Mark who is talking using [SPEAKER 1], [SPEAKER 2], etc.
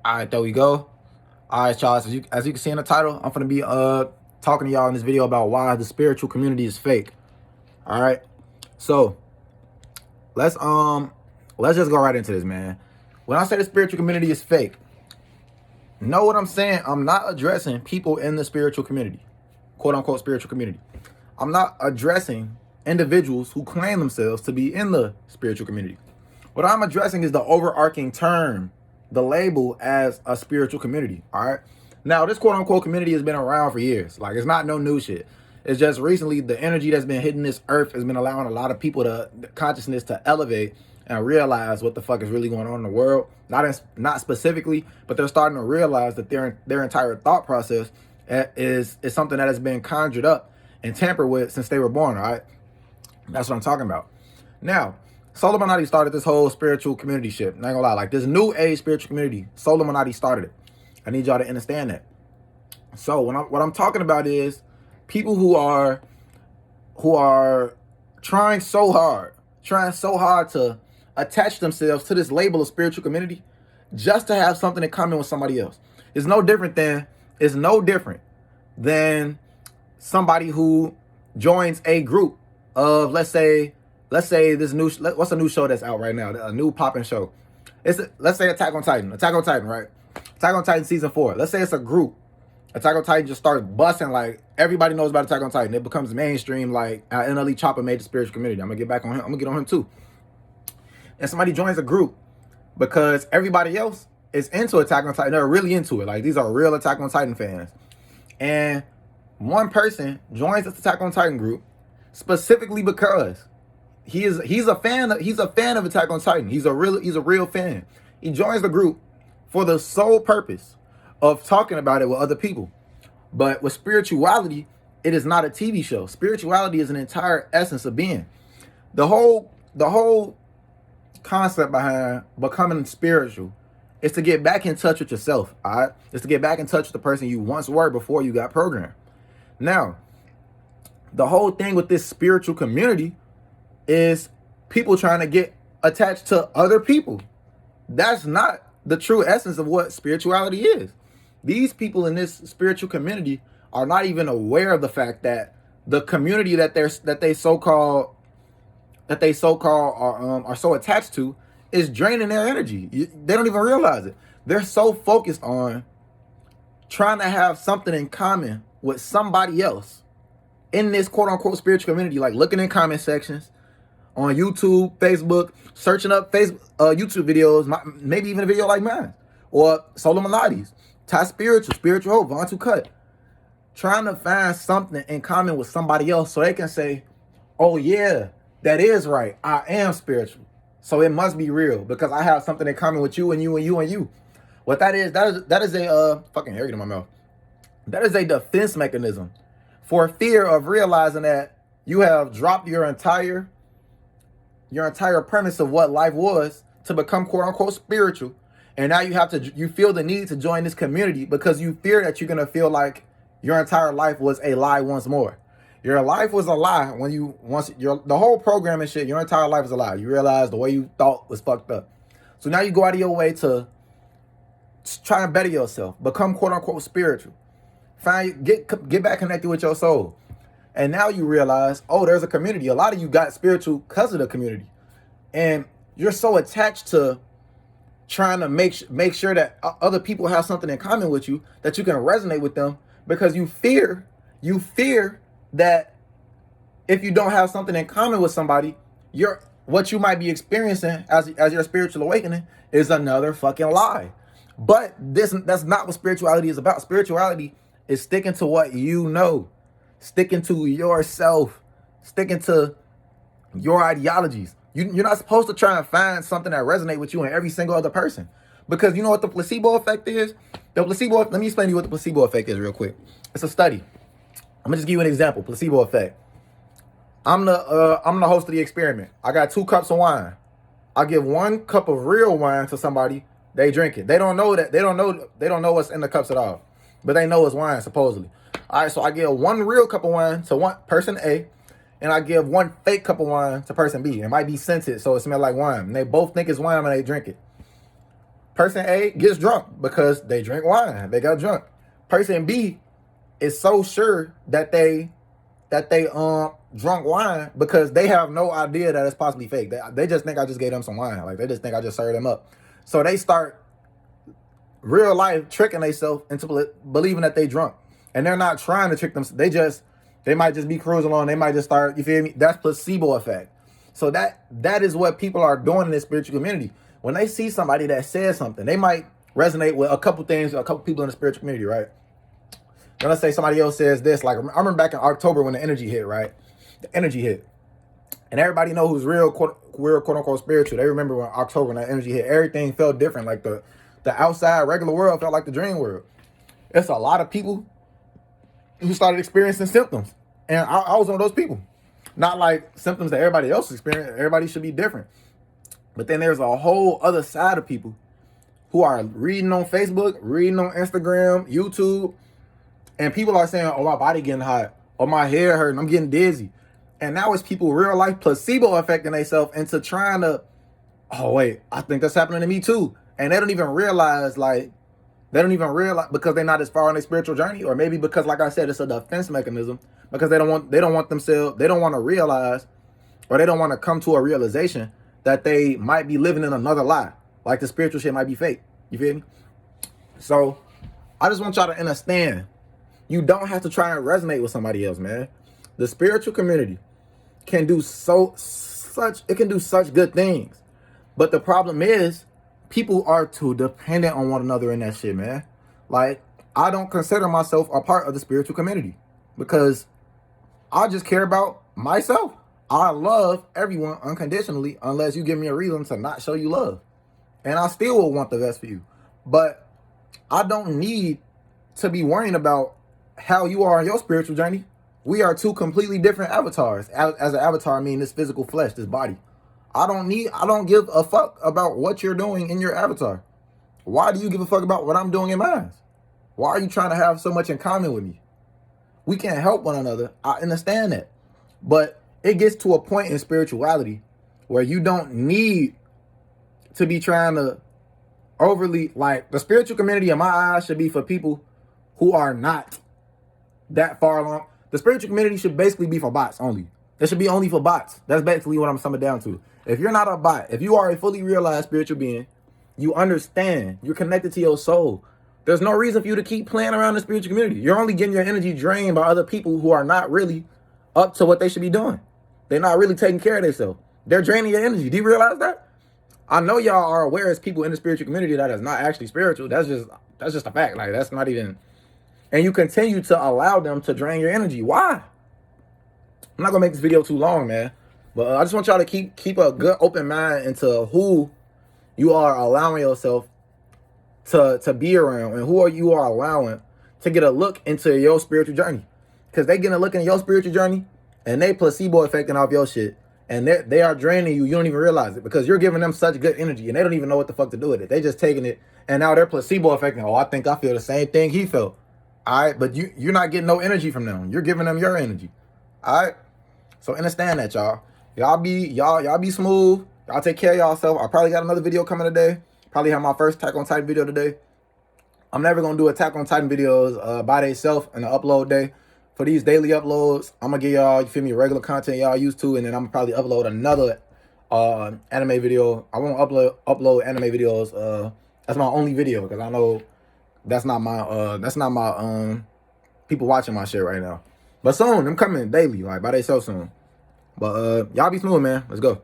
[SPEAKER 1] All right, there we go. All right, y'all. As you can see in the title, I'm gonna be talking to y'all in this video about why the spiritual community is fake. All right, so let's just go right into this, man. When I say the spiritual community is fake, know what I'm saying? I'm not addressing people in the spiritual community, quote unquote spiritual community. I'm not addressing individuals who claim themselves to be in the spiritual community. What I'm addressing is the overarching term, the label as a spiritual community. All right. Now, this quote unquote community has been around for years. Like, it's not no new shit. It's just recently the energy that's been hitting this earth has been allowing a lot of people to consciousness to elevate and realize what the fuck is really going on in the world. Not specifically, but they're starting to realize that their entire thought process is something that has been conjured up and tampered with since they were born. All right. That's what I'm talking about. Now, Illuminati started this whole spiritual community shit. Not gonna lie, like this new age spiritual community, Illuminati started it. I need y'all to understand that. So what I'm talking about is people who are trying so hard to attach themselves to this label of spiritual community just to have something in common with somebody else. It's no different than somebody who joins a group of, let's say this new, what's a new show that's out right now? A new popping show. Let's say Attack on Titan, right? Attack on Titan season 4. Let's say it's a group. Attack on Titan just starts busting, like everybody knows about Attack on Titan. It becomes mainstream, like NLE Chopper made the spiritual community. I'm gonna get back on him. I'm gonna get on him too. And somebody joins a group because everybody else is into Attack on Titan. They're really into it. Like, these are real Attack on Titan fans. And one person joins this Attack on Titan group specifically because he's a fan of Attack on Titan. He's a real fan. He joins the group for the sole purpose of talking about it with other people. But with spirituality, it is not a TV show. Spirituality is an entire essence of being. The whole concept behind becoming spiritual is to get back in touch with yourself. All right, it's to get back in touch with the person you once were before you got programmed. Now, the whole thing with this spiritual community is people trying to get attached to other people. That's not the true essence of what spirituality is. These people in this spiritual community are not even aware of the fact that the community that they so-called are so attached to is draining their energy. They don't even realize it. They're so focused on trying to have something in common with somebody else in this quote unquote spiritual community, like looking in comment sections on YouTube, Facebook, searching up YouTube videos, maybe even a video like mine, or Illuminati's, Ty Spiritual Hope, Von to Cut, trying to find something in common with somebody else so they can say, oh yeah, that is right, I am spiritual, so it must be real because I have something in common with you and you and you and you. What that is a fucking hair in my mouth. That is a defense mechanism for fear of realizing that you have dropped your entire premise of what life was to become quote unquote spiritual. And now you feel the need to join this community because you fear that you're going to feel like your entire life was a lie once more. Your life was a lie the whole program and shit, your entire life is a lie. You realize the way you thought was fucked up. So now you go out of your way to try to better yourself, become quote unquote spiritual. Get back connected with your soul. And now you realize, oh, there's a community. A lot of you got spiritual because of the community. And you're so attached to trying to make sure that other people have something in common with you, that you can resonate with them, because you fear that if you don't have something in common with somebody, what you might be experiencing as your spiritual awakening is another fucking lie. But that's not what spirituality is about. Spirituality is sticking to what you know, sticking to yourself, sticking to your ideologies. You're not supposed to try and find something that resonates with you and every single other person, because you know what the placebo effect is? Let me explain to you what the placebo effect is real quick. It's a study. I'm gonna just give you an example. Placebo effect. I'm the host of the experiment. I got 2 cups of wine. I give 1 cup of real wine to somebody. They drink it. They don't know what's in the cups at all, but they know it's wine supposedly. All right, so I give 1 real cup of wine to one person A, and I give 1 fake cup of wine to person B. It might be scented, so it smells like wine. And they both think it's wine when they drink it. Person A gets drunk because they drink wine. They got drunk. Person B is so sure that they drunk wine because they have no idea that it's possibly fake. They just think I just gave them some wine. Like, they just think I just served them up. So they start real life tricking themselves into believing that they drunk. And they're not trying to trick them. They might just be cruising along. They might just start, you feel me? That's placebo effect. So that is what people are doing in this spiritual community. When they see somebody that says something, they might resonate with a couple things, a couple people in the spiritual community, right? Then let's say somebody else says this. Like, I remember back in October when the energy hit, right? The energy hit. And everybody know who's real, quote unquote, spiritual. They remember when October, when that energy hit, everything felt different. Like the outside regular world felt like the dream world. It's a lot of people who started experiencing symptoms. And I was one of those people. Not like symptoms that everybody else experienced. Everybody should be different. But then there's a whole other side of people who are reading on Facebook, reading on Instagram, YouTube, and people are saying, oh, my body getting hot, or my hair hurting, I'm getting dizzy. And now it's people real life placebo affecting themselves into trying to, oh, wait, I think that's happening to me too. And they don't even realize, because they're not as far on their spiritual journey, or maybe because, like I said, it's a defense mechanism, because they don't want to realize, or they don't want to come to a realization that they might be living in another lie. Like, the spiritual shit might be fake. You feel me? So I just want y'all to understand, you don't have to try and resonate with somebody else, man. The spiritual community can do such good things. But the problem is, people are too dependent on one another in that shit, man. Like, I don't consider myself a part of the spiritual community because I just care about myself. I love everyone unconditionally unless you give me a reason to not show you love. And I still will want the best for you. But I don't need to be worrying about how you are on your spiritual journey. We are two completely different avatars. As an avatar, I mean this physical flesh, this body. I don't give a fuck about what you're doing in your avatar. Why do you give a fuck about what I'm doing in mine? Why are you trying to have so much in common with me? We can't help one another. I understand that. But it gets to a point in spirituality where you don't need to be trying to overly, like, the spiritual community in my eyes should be for people who are not that far along. The spiritual community should basically be for bots only. It should be only for bots. That's basically what I'm summing down to. If you're not a bot, if you are a fully realized spiritual being, you understand, you're connected to your soul. There's no reason for you to keep playing around the spiritual community. You're only getting your energy drained by other people who are not really up to what they should be doing. They're not really taking care of themselves. They're draining your energy. Do you realize that? I know y'all are aware as people in the spiritual community that is not actually spiritual. That's just a fact. Like, that's not even. And you continue to allow them to drain your energy. Why? I'm not gonna make this video too long, man. But I just want y'all to keep a good open mind into who you are allowing yourself to be around, and who you are allowing to get a look into your spiritual journey. Because they getting a look into your spiritual journey, and they placebo affecting off your shit. And they are draining you. You don't even realize it because you're giving them such good energy, and they don't even know what the fuck to do with it. They just taking it, and now they're placebo affecting. Oh, I think I feel the same thing he felt. All right, but you're not getting no energy from them. You're giving them your energy. All right. So understand that, y'all. Y'all be smooth. Y'all take care of yourself. I probably got another video coming today. Probably have my first Attack on Titan video today. I'm never gonna do Attack on Titan videos by themselves in the upload day. For these daily uploads, I'm gonna give y'all, you feel me, regular content y'all used to, and then I'm gonna probably upload another anime video. I won't upload anime videos. That's my only video because I know that's not my people watching my shit right now. But soon, I'm coming daily, like by themselves soon. But y'all be smooth, man. Let's go.